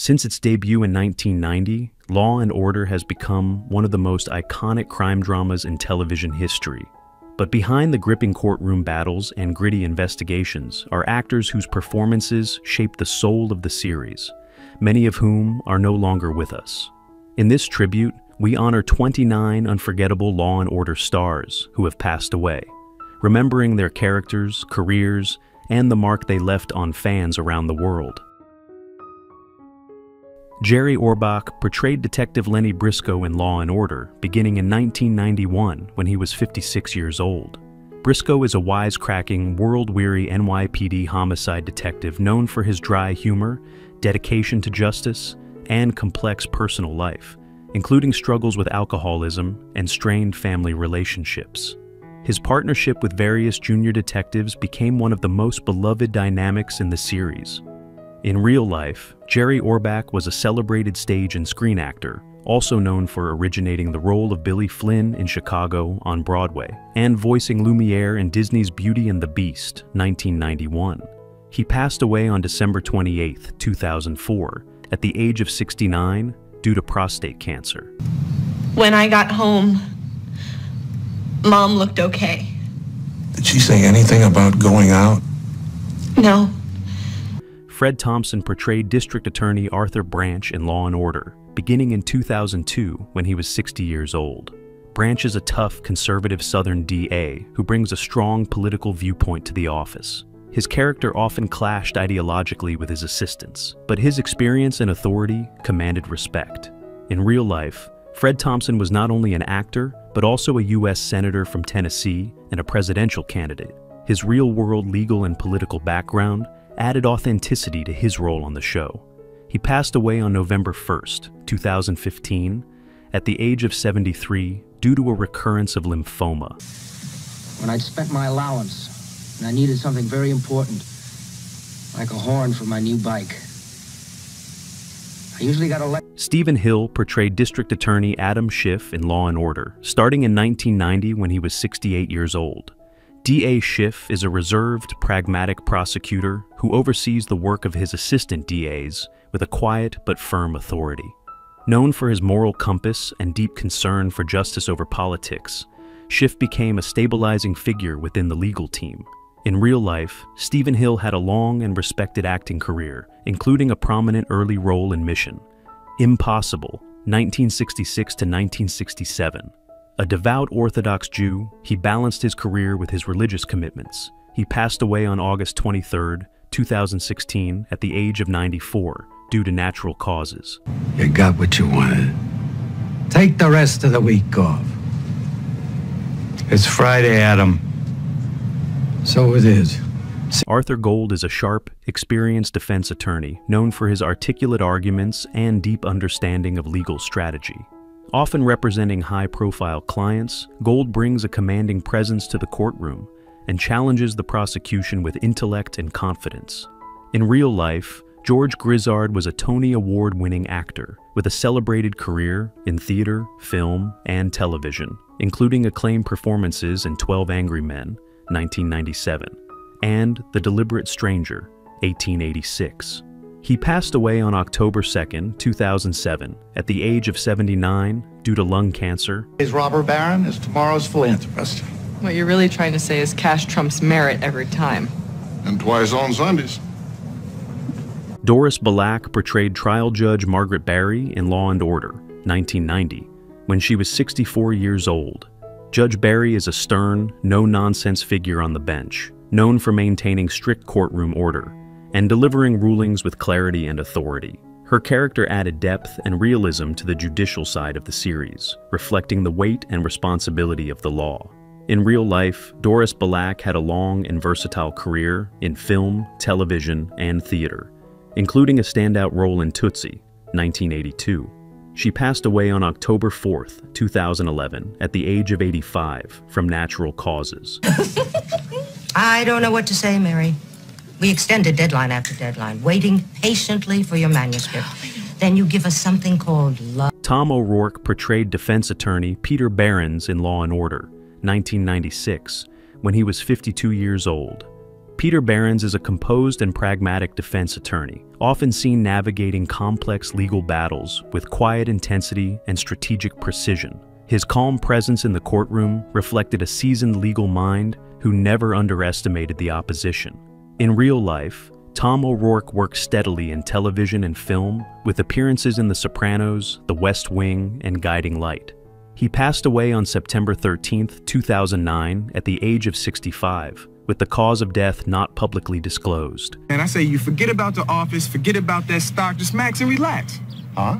Since its debut in 1990, Law & Order has become one of the most iconic crime dramas in television history. But behind the gripping courtroom battles and gritty investigations are actors whose performances shape the soul of the series, many of whom are no longer with us. In this tribute, we honor 29 unforgettable Law & Order stars who have passed away, remembering their characters, careers, and the mark they left on fans around the world. Jerry Orbach portrayed Detective Lenny Briscoe in Law & Order, beginning in 1991 when he was 56 years old. Briscoe is a wisecracking, world-weary NYPD homicide detective known for his dry humor, dedication to justice, and complex personal life, including struggles with alcoholism and strained family relationships. His partnership with various junior detectives became one of the most beloved dynamics in the series. In real life, Jerry Orbach was a celebrated stage and screen actor, also known for originating the role of Billy Flynn in Chicago on Broadway, and voicing Lumiere in Disney's Beauty and the Beast, 1991. He passed away on December 28, 2004, at the age of 69 due to prostate cancer. When I got home, Mom looked okay. Did she say anything about going out? No. Fred Thompson portrayed District Attorney Arthur Branch in Law & Order, beginning in 2002 when he was 60 years old. Branch is a tough, conservative Southern DA who brings a strong political viewpoint to the office. His character often clashed ideologically with his assistants, but his experience and authority commanded respect. In real life, Fred Thompson was not only an actor, but also a U.S. Senator from Tennessee and a presidential candidate. His real-world legal and political background added authenticity to his role on the show. He passed away on November 1st, 2015, at the age of 73 due to a recurrence of lymphoma. When I'd spent my allowance and I needed something very important, like a horn for my new bike, I usually got a Stephen Hill portrayed District Attorney Adam Schiff in Law & Order, starting in 1990 when he was 68 years old. D.A. Schiff is a reserved, pragmatic prosecutor who oversees the work of his assistant DAs with a quiet but firm authority. Known for his moral compass and deep concern for justice over politics, Schiff became a stabilizing figure within the legal team. In real life, Stephen Hill had a long and respected acting career, including a prominent early role in Mission Impossible, 1966 to 1967. A devout Orthodox Jew, he balanced his career with his religious commitments. He passed away on August 23, 2016, at the age of 94, due to natural causes. You got what you wanted. Take the rest of the week off. It's Friday, Adam. So it is. Arthur Gold is a sharp, experienced defense attorney known for his articulate arguments and deep understanding of legal strategy. Often representing high-profile clients, Gold brings a commanding presence to the courtroom and challenges the prosecution with intellect and confidence. In real life, George Grizzard was a Tony Award-winning actor with a celebrated career in theater, film, and television, including acclaimed performances in 12 Angry Men, 1997, and The Deliberate Stranger, 1886. He passed away on October 2, 2007, at the age of 79 due to lung cancer. Today's robber baron is tomorrow's philanthropist. What you're really trying to say is cash trumps merit every time. And twice on Sundays. Doris Balak portrayed trial judge Margaret Barry in Law & Order, 1990, when she was 64 years old. Judge Barry is a stern, no-nonsense figure on the bench, known for maintaining strict courtroom order and delivering rulings with clarity and authority. Her character added depth and realism to the judicial side of the series, reflecting the weight and responsibility of the law. In real life, Doris Balak had a long and versatile career in film, television, and theater, including a standout role in Tootsie, 1982. She passed away on October 4, 2011, at the age of 85 from natural causes. I don't know what to say, Mary. We extended deadline after deadline, waiting patiently for your manuscript. Then you give us something called love. Tom O'Rourke portrayed defense attorney Peter Behrens in Law & Order, 1996, when he was 52 years old. Peter Behrens is a composed and pragmatic defense attorney, often seen navigating complex legal battles with quiet intensity and strategic precision. His calm presence in the courtroom reflected a seasoned legal mind who never underestimated the opposition. In real life, Tom O'Rourke worked steadily in television and film, with appearances in The Sopranos, The West Wing, and Guiding Light. He passed away on September 13, 2009, at the age of 65, with the cause of death not publicly disclosed. And I say you forget about the office, forget about that stock, just max and relax. Huh?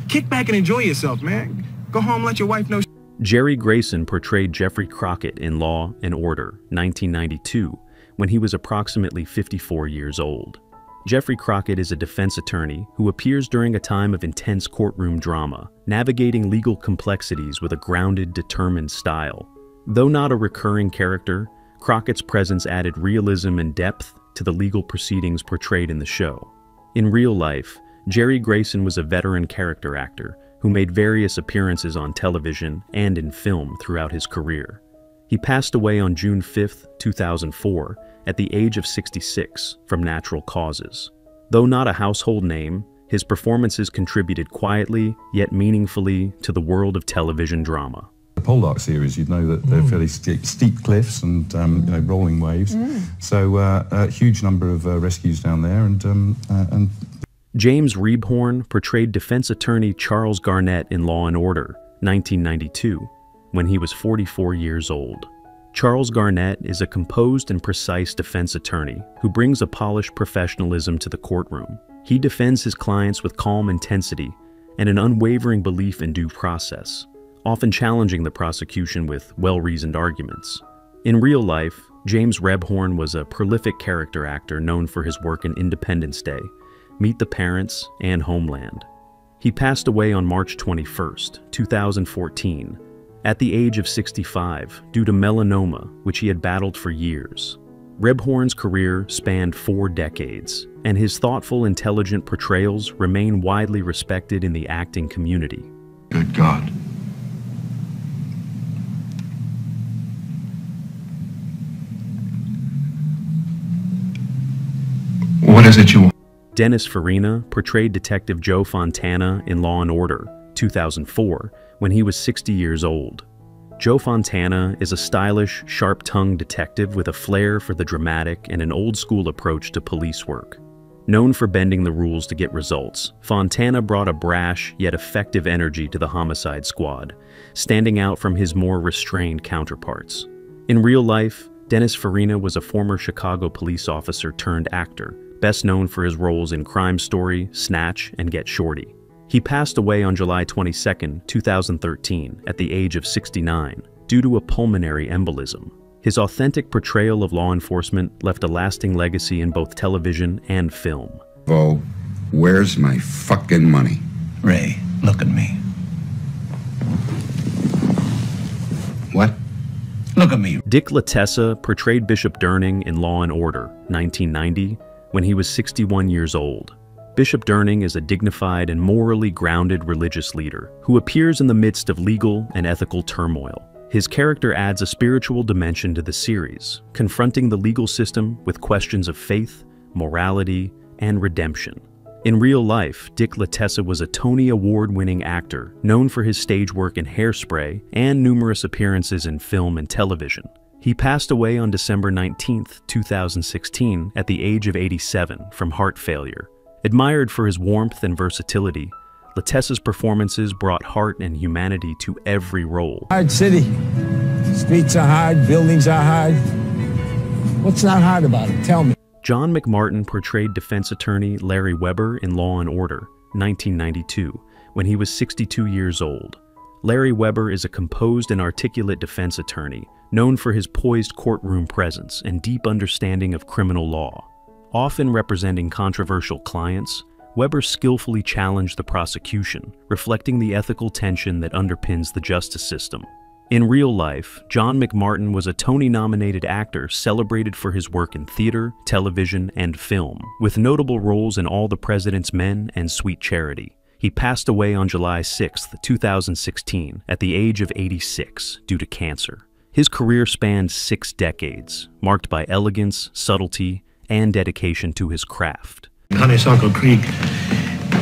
Kick back and enjoy yourself, man. Go home, let your wife know. Jerry Grayson portrayed Jeffrey Crockett in Law and Order, 1992, when he was approximately 54 years old. Jeffrey Crockett is a defense attorney who appears during a time of intense courtroom drama, navigating legal complexities with a grounded, determined style. Though not a recurring character, Crockett's presence added realism and depth to the legal proceedings portrayed in the show. In real life, Jerry Grayson was a veteran character actor who made various appearances on television and in film throughout his career. He passed away on June 5, 2004, at the age of 66 from natural causes. Though not a household name, his performances contributed quietly yet meaningfully to the world of television drama. The Poldark series, you'd know that they're fairly steep cliffs and rolling waves. So a huge number of rescues down there, and James Rebhorn portrayed defense attorney Charles Garnett in Law and Order, 1992, when he was 44 years old. Charles Garnett is a composed and precise defense attorney who brings a polished professionalism to the courtroom. He defends his clients with calm intensity and an unwavering belief in due process, often challenging the prosecution with well-reasoned arguments. In real life, James Rebhorn was a prolific character actor known for his work in Independence Day, Meet the Parents, and Homeland. He passed away on March 21, 2014, at the age of 65 due to melanoma, which he had battled for years. Rebhorn's career spanned 4 decades, and his thoughtful, intelligent portrayals remain widely respected in the acting community. Good God. What is it you want? Dennis Farina portrayed Detective Joe Fontana in Law and Order, 2004, when he was 60 years old. Joe Fontana is a stylish, sharp-tongued detective with a flair for the dramatic and an old-school approach to police work. Known for bending the rules to get results, Fontana brought a brash yet effective energy to the homicide squad, standing out from his more restrained counterparts. In real life, Dennis Farina was a former Chicago police officer turned actor, best known for his roles in Crime Story, Snatch, and Get Shorty. He passed away on July 22, 2013, at the age of 69, due to a pulmonary embolism. His authentic portrayal of law enforcement left a lasting legacy in both television and film. Oh, where's my fucking money? Ray, look at me. What? Look at me. Dick Latessa portrayed Bishop Durning in Law and Order, 1990, when he was 61 years old. Bishop Durning is a dignified and morally grounded religious leader who appears in the midst of legal and ethical turmoil. His character adds a spiritual dimension to the series, confronting the legal system with questions of faith, morality, and redemption. In real life, Dick Latessa was a Tony Award-winning actor known for his stage work in Hairspray and numerous appearances in film and television. He passed away on December 19, 2016, at the age of 87 from heart failure. Admired for his warmth and versatility, Latessa's performances brought heart and humanity to every role. Hard city. Streets are hard, buildings are hard. What's not hard about it? Tell me. John McMartin portrayed defense attorney Larry Weber in Law and Order, 1992, when he was 62 years old. Larry Weber is a composed and articulate defense attorney, known for his poised courtroom presence and deep understanding of criminal law. Often representing controversial clients, Weber skillfully challenged the prosecution, reflecting the ethical tension that underpins the justice system. In real life, John McMartin was a Tony-nominated actor celebrated for his work in theater, television, and film, with notable roles in All the President's Men and Sweet Charity. He passed away on July 6, 2016, at the age of 86 due to cancer. His career spanned 6 decades, marked by elegance, subtlety, and dedication to his craft. Honeysuckle Creek,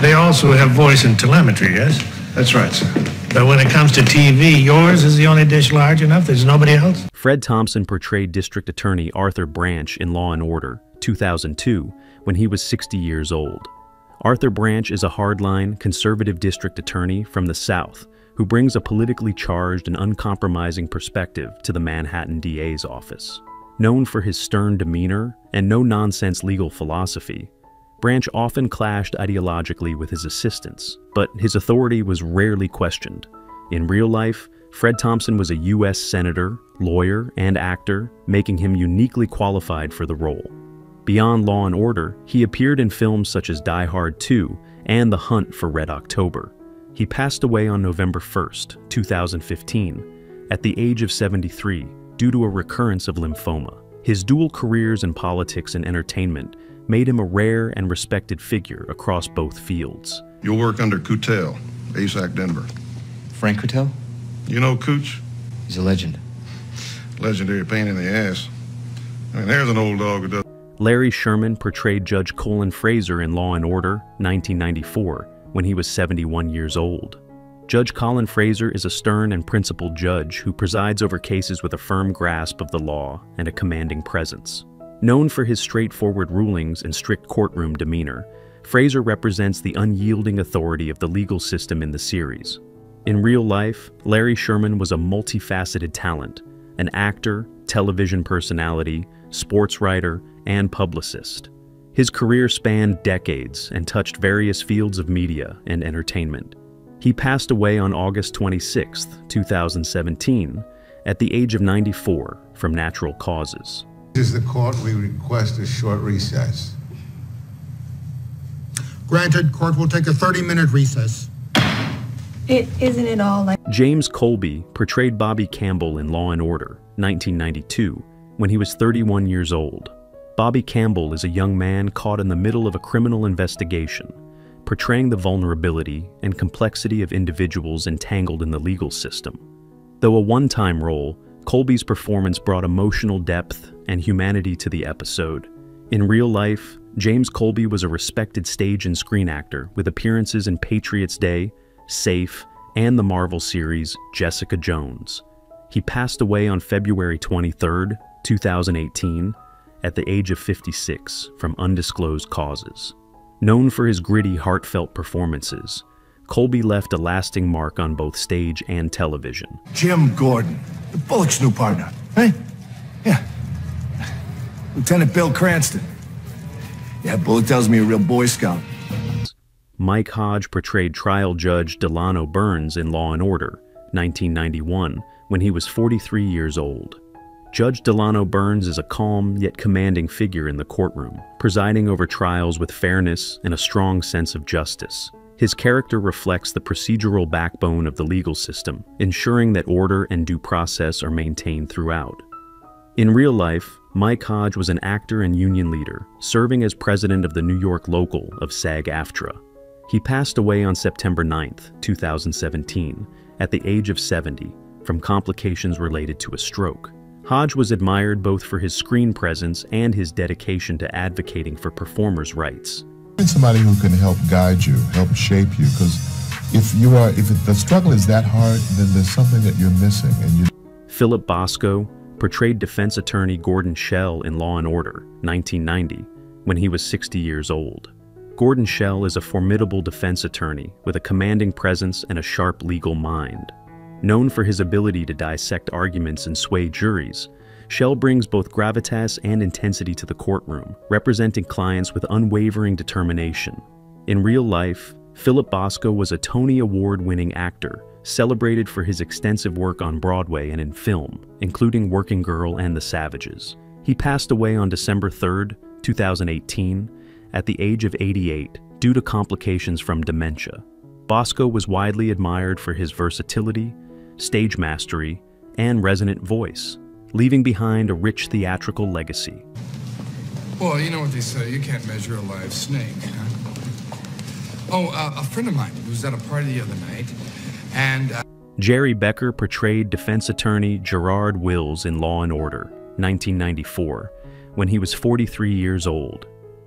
they also have voice and telemetry, yes? That's right, sir. But when it comes to TV, yours is the only dish large enough? There's nobody else? Fred Thompson portrayed District Attorney Arthur Branch in Law & Order, 2002, when he was 60 years old. Arthur Branch is a hardline, conservative district attorney from the South who brings a politically charged and uncompromising perspective to the Manhattan DA's office. Known for his stern demeanor and no-nonsense legal philosophy, Branch often clashed ideologically with his assistants, but his authority was rarely questioned. In real life, Fred Thompson was a U.S. senator, lawyer, and actor, making him uniquely qualified for the role. Beyond Law & Order, he appeared in films such as Die Hard 2 and The Hunt for Red October. He passed away on November 1st, 2015, at the age of 73 due to a recurrence of lymphoma. His dual careers in politics and entertainment made him a rare and respected figure across both fields. You'll work under Coutelle, ASAC Denver. Frank Coutelle? You know Cooch? He's a legend. Legendary pain in the ass. I mean, there's an old dog who does. Larry Sherman portrayed Judge Colin Fraser in Law & Order, 1994, when he was 71 years old. Judge Colin Fraser is a stern and principled judge who presides over cases with a firm grasp of the law and a commanding presence. Known for his straightforward rulings and strict courtroom demeanor, Fraser represents the unyielding authority of the legal system in the series. In real life, Larry Sherman was a multifaceted talent, an actor, television personality, sports writer, and publicist. His career spanned decades and touched various fields of media and entertainment. He passed away on August 26, 2017, at the age of 94 from natural causes. This is the court. We request a short recess. Granted, court will take a 30-minute recess. Isn't it all like... James Colby portrayed Bobby Campbell in Law & Order, 1992, when he was 31 years old. Bobby Campbell is a young man caught in the middle of a criminal investigation, portraying the vulnerability and complexity of individuals entangled in the legal system. Though a one-time role, Colby's performance brought emotional depth and humanity to the episode. In real life, James Colby was a respected stage and screen actor with appearances in Patriots Day, Safe, and the Marvel series Jessica Jones. He passed away on February 23, 2018, at the age of 56 from undisclosed causes. Known for his gritty, heartfelt performances, Colby left a lasting mark on both stage and television. Jim Gordon, the Bullock's new partner, hey? Yeah. Lieutenant Bill Cranston. Yeah, Bullock tells me a real Boy Scout. Mike Hodge portrayed trial judge Delano Burns in Law & Order, 1991, when he was 43 years old. Judge Delano Burns is a calm yet commanding figure in the courtroom, presiding over trials with fairness and a strong sense of justice. His character reflects the procedural backbone of the legal system, ensuring that order and due process are maintained throughout. In real life, Mike Hodge was an actor and union leader, serving as president of the New York local of SAG-AFTRA. He passed away on September 9, 2017, at the age of 70, from complications related to a stroke. Hodge was admired both for his screen presence and his dedication to advocating for performers' rights. Somebody who can help guide you, help shape you, because if the struggle is that hard, then there's something that you're missing. And Philip Bosco portrayed defense attorney Gordon Schell in Law & Order, 1990, when he was 60 years old. Gordon Schell is a formidable defense attorney with a commanding presence and a sharp legal mind. Known for his ability to dissect arguments and sway juries, Schell brings both gravitas and intensity to the courtroom, representing clients with unwavering determination. In real life, Philip Bosco was a Tony Award-winning actor, celebrated for his extensive work on Broadway and in film, including Working Girl and The Savages. He passed away on December 3, 2018, at the age of 88 due to complications from dementia. Bosco was widely admired for his versatility, stage mastery, and resonant voice, leaving behind a rich theatrical legacy. Well, you know what they say, you can't measure a live snake, huh? Oh, a friend of mine was at a party the other night, and... Jerry Becker portrayed defense attorney Gerard Wills in Law & Order, 1994, when he was 43 years old.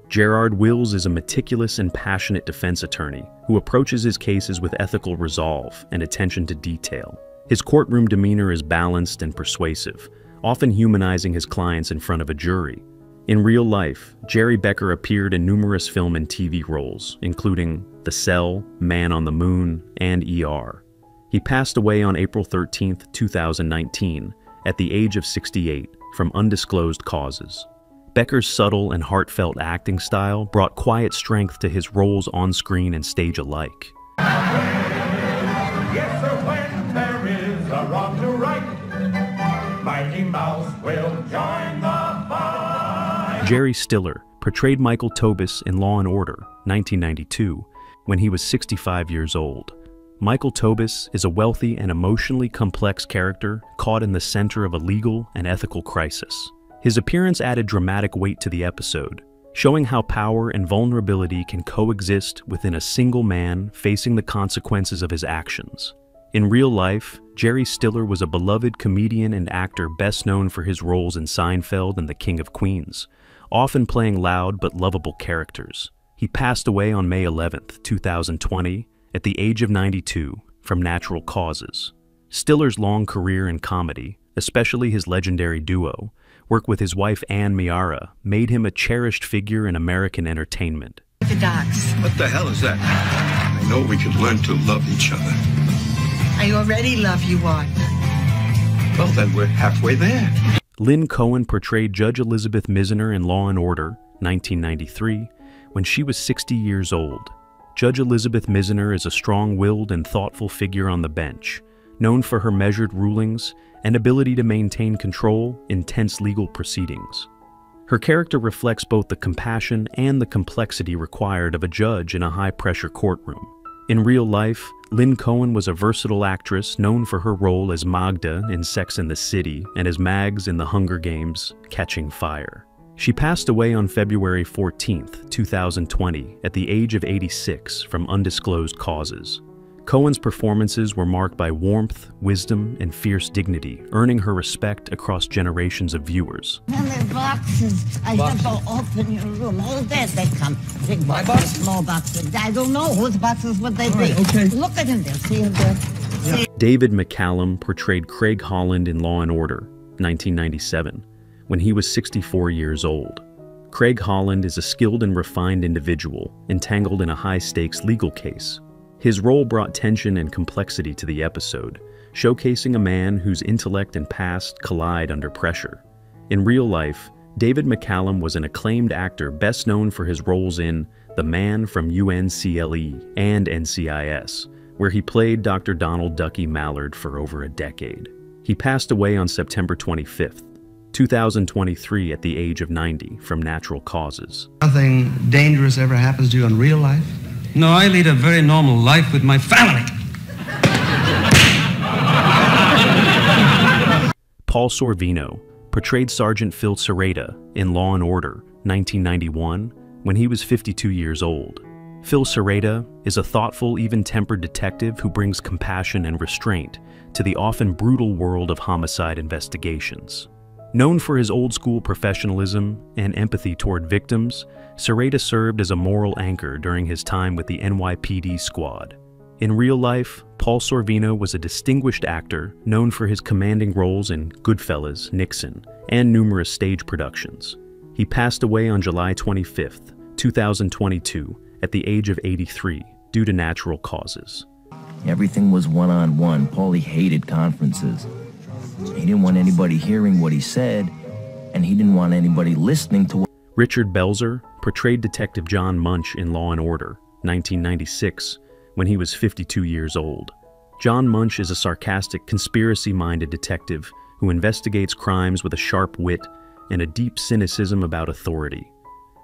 Gerard Wills is a meticulous and passionate defense attorney who approaches his cases with ethical resolve and attention to detail. His courtroom demeanor is balanced and persuasive, often humanizing his clients in front of a jury. In real life, Jerry Becker appeared in numerous film and TV roles, including The Cell, Man on the Moon, and ER. He passed away on April 13, 2019, at the age of 68, from undisclosed causes. Becker's subtle and heartfelt acting style brought quiet strength to his roles on screen and stage alike. Yes, sir, when there is a wrong to right, Mighty Mouse will join the fight. Jerry Stiller portrayed Michael Tobis in Law & Order, 1992, when he was 65 years old. Michael Tobis is a wealthy and emotionally complex character caught in the center of a legal and ethical crisis. His appearance added dramatic weight to the episode, showing how power and vulnerability can coexist within a single man facing the consequences of his actions. In real life, Jerry Stiller was a beloved comedian and actor best known for his roles in Seinfeld and The King of Queens, often playing loud but lovable characters. He passed away on May 11, 2020, at the age of 92, from natural causes. Stiller's long career in comedy, especially his legendary duo, work with his wife Ann Miara, made him a cherished figure in American entertainment. The docs. What the hell is that? I know we could learn to love each other. I already love you, Art. Well, then we're halfway there. Lynn Cohen portrayed Judge Elizabeth Mizner in Law & Order, 1993, when she was 60 years old. Judge Elizabeth Mizner is a strong-willed and thoughtful figure on the bench, known for her measured rulings and ability to maintain control in tense legal proceedings. Her character reflects both the compassion and the complexity required of a judge in a high-pressure courtroom. In real life, Lynn Cohen was a versatile actress known for her role as Magda in Sex and the City and as Mags in The Hunger Games: Catching Fire. She passed away on February 14, 2020, at the age of 86 from undisclosed causes. Cohen's performances were marked by warmth, wisdom, and fierce dignity, earning her respect across generations of viewers. And the boxes, I have to open your room. All day they come. Big boxes, small boxes. I don't know whose boxes would they be. Right, okay. Look at him there. See him there? Yeah. David McCallum portrayed Craig Holland in Law & Order, 1997, when he was 64 years old. Craig Holland is a skilled and refined individual, entangled in a high-stakes legal case. His role brought tension and complexity to the episode, showcasing a man whose intellect and past collide under pressure. In real life, David McCallum was an acclaimed actor best known for his roles in The Man from UNCLE and NCIS, where he played Dr. Donald Ducky Mallard for over a decade. He passed away on September 25th, 2023 at the age of 90 from natural causes. Nothing dangerous ever happens to you in real life? No, I lead a very normal life with my family. Paul Sorvino portrayed Sergeant Phil Serrata in Law & Order, 1991, when he was 52 years old. Phil Serrata is a thoughtful, even-tempered detective who brings compassion and restraint to the often brutal world of homicide investigations. Known for his old-school professionalism and empathy toward victims, Serrata served as a moral anchor during his time with the NYPD squad. In real life, Paul Sorvino was a distinguished actor known for his commanding roles in Goodfellas, Nixon, and numerous stage productions. He passed away on July 25, 2022, at the age of 83 due to natural causes. Everything was one-on-one. Paulie hated conferences. He didn't want anybody hearing what he said, and he didn't want anybody listening to what... Richard Belzer portrayed Detective John Munch in Law & Order, 1996, when he was 52 years old. John Munch is a sarcastic, conspiracy-minded detective who investigates crimes with a sharp wit and a deep cynicism about authority.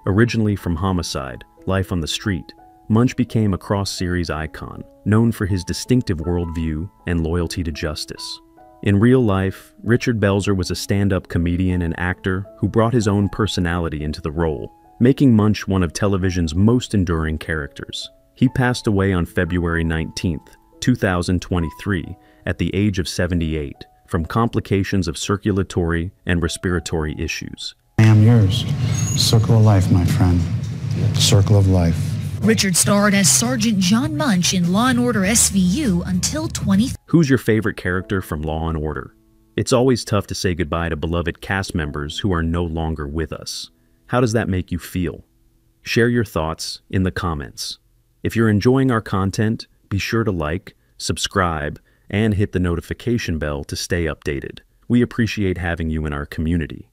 Originally from Homicide, Life on the Street, Munch became a cross-series icon, known for his distinctive worldview and loyalty to justice. In real life, Richard Belzer was a stand-up comedian and actor who brought his own personality into the role, making Munch one of television's most enduring characters. He passed away on February 19, 2023, at the age of 78, from complications of circulatory and respiratory issues. I am yours. Circle of life, my friend. Circle of life. Richard starred as Sergeant John Munch in Law & Order SVU until 20... Who's your favorite character from Law & Order? It's always tough to say goodbye to beloved cast members who are no longer with us. How does that make you feel? Share your thoughts in the comments. If you're enjoying our content, be sure to like, subscribe, and hit the notification bell to stay updated. We appreciate having you in our community.